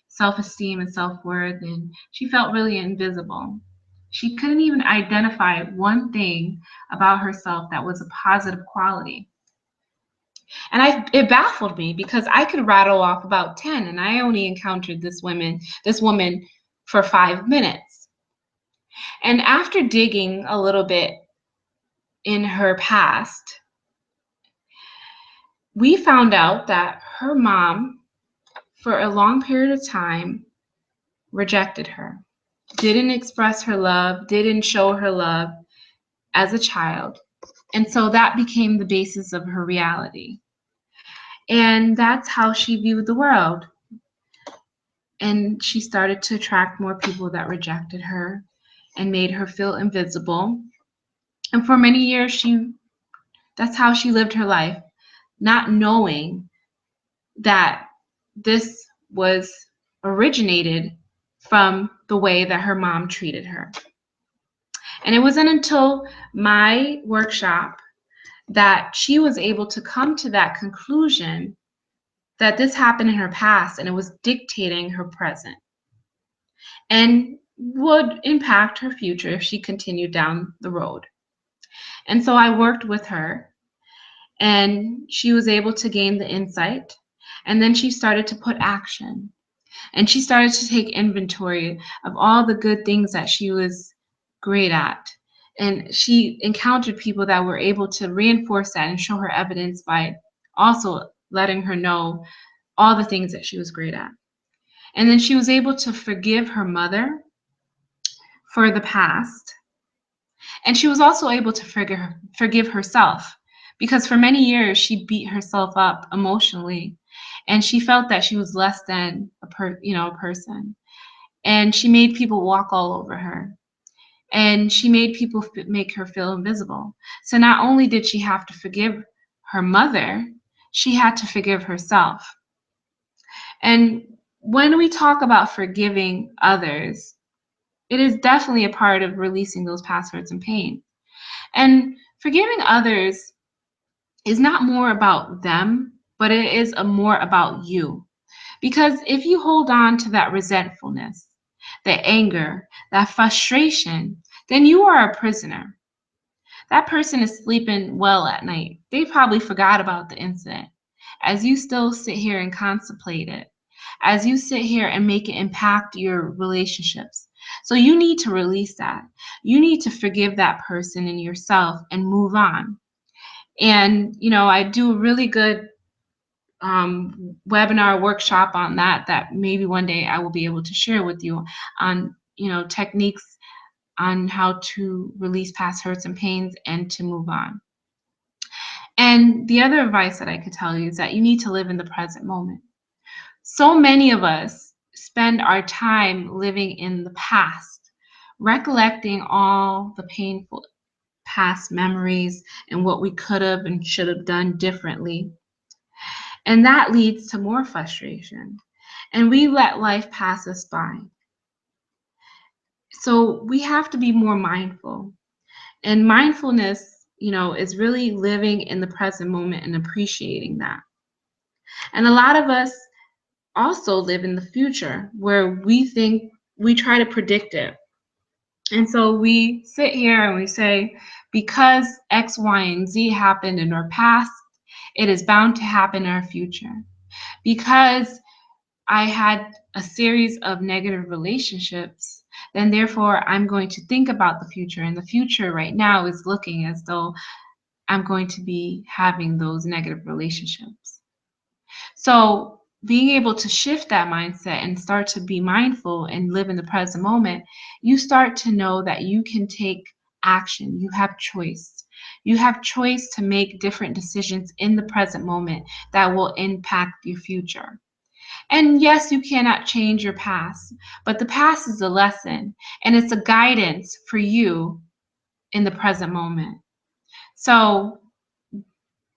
self-esteem and self-worth, and she felt really invisible. She couldn't even identify one thing about herself that was a positive quality. And it baffled me because I could rattle off about 10, and I only encountered this woman for 5 minutes. And after digging a little bit in her past, we found out that her mom, for a long period of time, rejected her, didn't express her love, didn't show her love as a child. And so that became the basis of her reality. And that's how she viewed the world. And she started to attract more people that rejected her and made her feel invisible. And for many years, that's how she lived her life, not knowing that this was originated from the way that her mom treated her. And it wasn't until my workshop that she was able to come to that conclusion that this happened in her past and it was dictating her present and would impact her future if she continued down the road. And so I worked with her, and she was able to gain the insight. And then she started to put action, and she started to take inventory of all the good things that she was great at. And she encountered people that were able to reinforce that and show her evidence by also letting her know all the things that she was great at. And then she was able to forgive her mother for the past. And she was also able to forgive herself, because for many years she beat herself up emotionally, and she felt that she was less than a person. And she made people walk all over her. And she made people make her feel invisible. So not only did she have to forgive her mother, she had to forgive herself. And when we talk about forgiving others, it is definitely a part of releasing those past hurts and pain. And forgiving others is not more about them, but it is more about you. Because if you hold on to that resentfulness, the anger, that frustration, then you are a prisoner. That person is sleeping well at night. They probably forgot about the incident. As you still sit here and contemplate it, as you sit here and make it impact your relationships. So you need to release that. You need to forgive that person and yourself and move on. And, I do a really good webinar workshop on that maybe one day I will be able to share with you on, techniques on how to release past hurts and pains and to move on. And the other advice that I could tell you is that you need to live in the present moment. So many of us spend our time living in the past, recollecting all the painful past memories and what we could have and should have done differently. And that leads to more frustration. And we let life pass us by. So we have to be more mindful. And mindfulness, is really living in the present moment and appreciating that. And a lot of us also live in the future where we try to predict it. And so we sit here and we say, because X, Y, and Z happened in our past, it is bound to happen in our future. Because I had a series of negative relationships, then therefore I'm going to think about the future. And the future right now is looking as though I'm going to be having those negative relationships. So being able to shift that mindset and start to be mindful and live in the present moment, you start to know that you can take action. You have choice. You have choice to make different decisions in the present moment that will impact your future. And yes, you cannot change your past, but the past is a lesson and it's a guidance for you in the present moment. So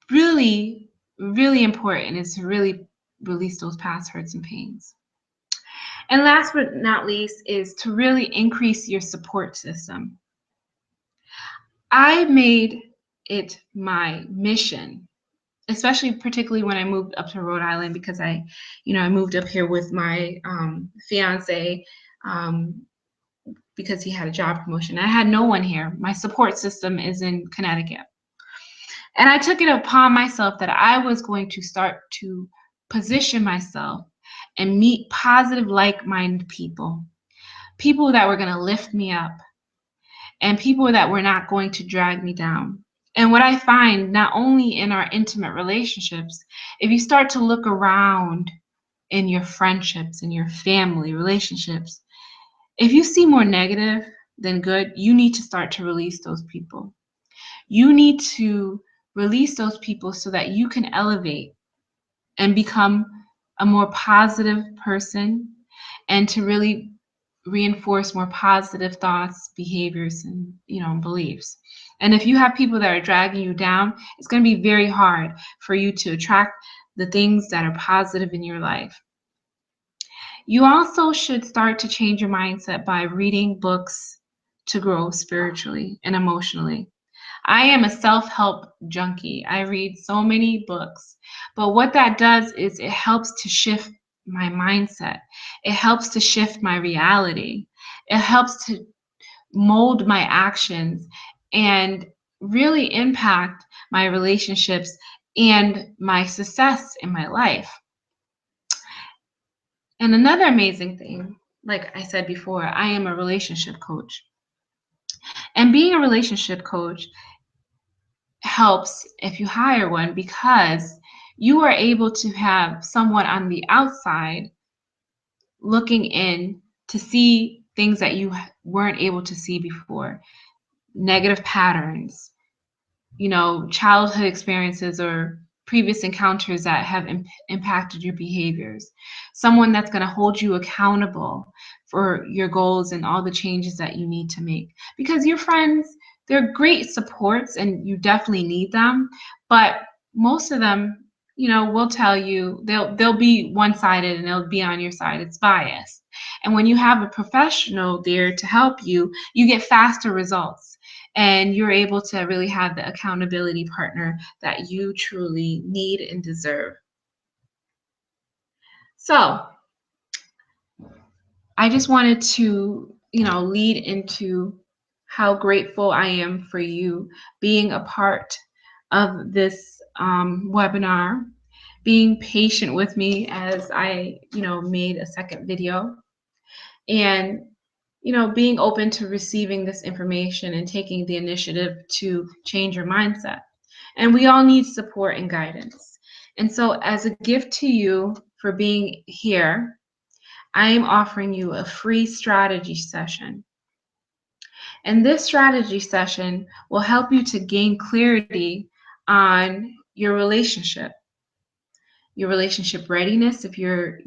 really, really important is to really release those past hurts and pains. And last but not least is to really increase your support system. I made it my mission, especially particularly when I moved up to Rhode Island, because I moved up here with my fiance because he had a job promotion. I had no one here. My support system is in Connecticut. And I took it upon myself that I was going to start to position myself and meet positive, like-minded people, people that were going to lift me up, and people that were not going to drag me down. And what I find, not only in our intimate relationships, if you start to look around in your friendships, in your family relationships, if you see more negative than good, you need to start to release those people. You need to release those people so that you can elevate and become a more positive person, and to really reinforce more positive thoughts, behaviors, and beliefs. And if you have people that are dragging you down, it's going to be very hard for you to attract the things that are positive in your life. You also should start to change your mindset by reading books to grow spiritually and emotionally. I am a self-help junkie. I read so many books, but what that does is it helps to shift my mindset. It helps to shift my reality. It helps to mold my actions and really impact my relationships and my success in my life. And another amazing thing, like I said before, I am a relationship coach. And being a relationship coach helps if you hire one because you are able to have someone on the outside looking in to see things that you weren't able to see before, negative patterns, childhood experiences or previous encounters that have impacted your behaviors. Someone that's going to hold you accountable for your goals and all the changes that you need to make. Because your friends, they're great supports and you definitely need them, but most of them, will tell you they'll be one-sided and they'll be on your side. It's biased. And when you have a professional there to help you, you get faster results and you're able to really have the accountability partner that you truly need and deserve. So I just wanted to, lead into how grateful I am for you being a part of this webinar, being patient with me as I, made a second video, and being open to receiving this information and taking the initiative to change your mindset. And we all need support and guidance. And so, as a gift to you for being here, I am offering you a free strategy session. And this strategy session will help you to gain clarity on your relationship readiness if you're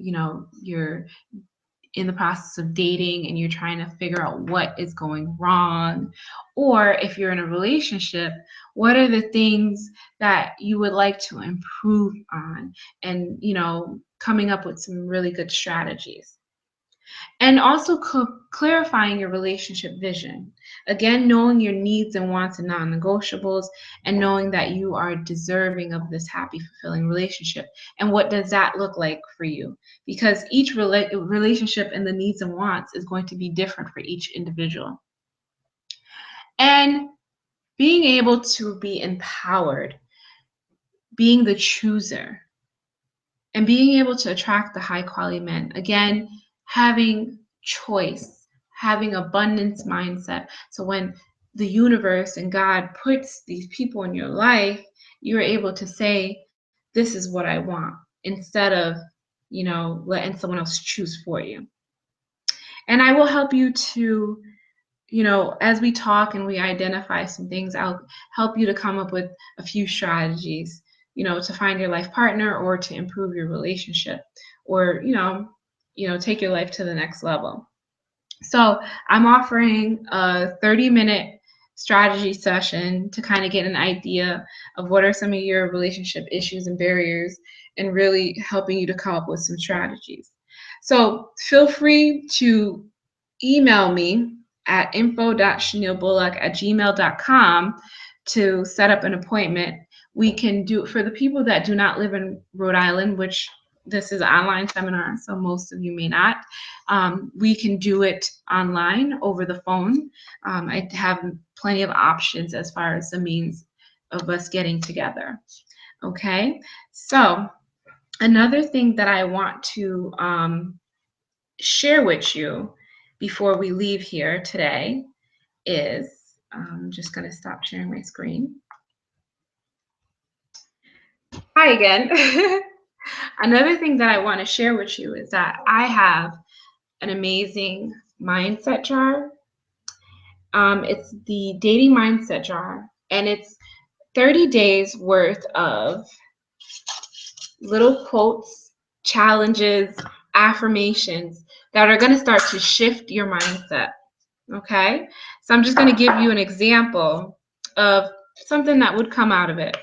in the process of dating and you're trying to figure out what is going wrong, or if you're in a relationship, what are the things that you would like to improve on, and coming up with some really good strategies. And also clarifying your relationship vision. Again, knowing your needs and wants and non-negotiables, and knowing that you are deserving of this happy, fulfilling relationship. And what does that look like for you? Because each relationship and the needs and wants is going to be different for each individual. And being able to be empowered, being the chooser, and being able to attract the high quality men. Again, having choice, having abundance mindset. So when the universe and God puts these people in your life, you're able to say, this is what I want, instead of, letting someone else choose for you. And I will help you to, as we talk and we identify some things, I'll help you to come up with a few strategies, to find your life partner or to improve your relationship, or, take your life to the next level. So I'm offering a 30-minute strategy session to kind of get an idea of what are some of your relationship issues and barriers, and really helping you to come up with some strategies. So feel free to email me at info.chanelbullock@gmail.com to set up an appointment. We can do, for the people that do not live in Rhode Island, which this is an online seminar, so most of you may not, we can do it online over the phone. I have plenty of options as far as the means of us getting together. Okay, so another thing that I want to share with you before we leave here today is, I'm just going to stop sharing my screen. Hi again. Another thing that I want to share with you is that I have an amazing mindset jar. It's the dating mindset jar, and it's 30 days worth of little quotes, challenges, affirmations that are going to start to shift your mindset. Okay, so I'm just going to give you an example of something that would come out of it.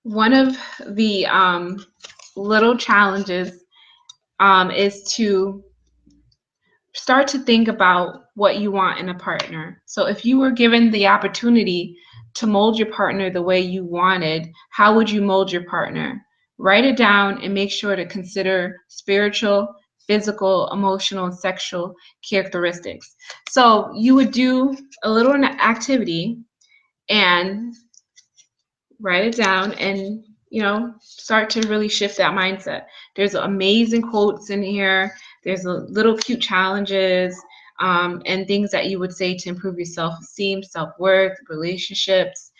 One of the little challenges is to start to think about what you want in a partner. So if you were given the opportunity to mold your partner the way you wanted, how would you mold your partner? Write it down and make sure to consider spiritual, physical, emotional, and sexual characteristics. So you would do a little activity and write it down and start to really shift that mindset. There's amazing quotes in here. There's a little cute challenges and things that you would say to improve your self-esteem, self-worth, relationships.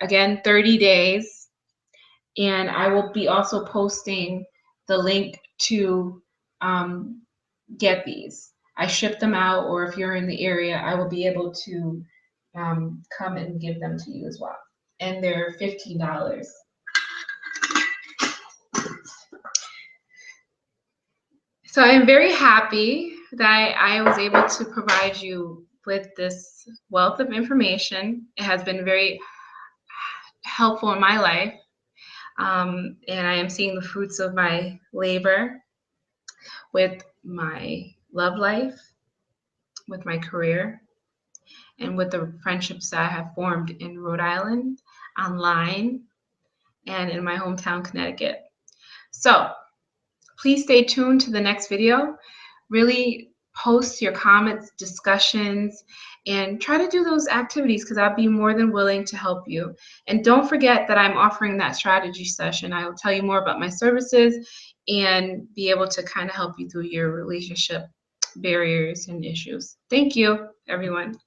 Again, 30 days. And I will be also posting the link to get these. I ship them out, or if you're in the area, I will be able to come and give them to you as well. And they're $15. So I'm very happy that I was able to provide you with this wealth of information. It has been very helpful in my life, and I am seeing the fruits of my labor with my love life, with my career, and with the friendships that I have formed in Rhode Island, online, and in my hometown, Connecticut. So please stay tuned to the next video. Really post your comments, discussions, and try to do those activities because I'll be more than willing to help you. And don't forget that I'm offering that strategy session. I will tell you more about my services and be able to kind of help you through your relationship barriers and issues. Thank you, everyone.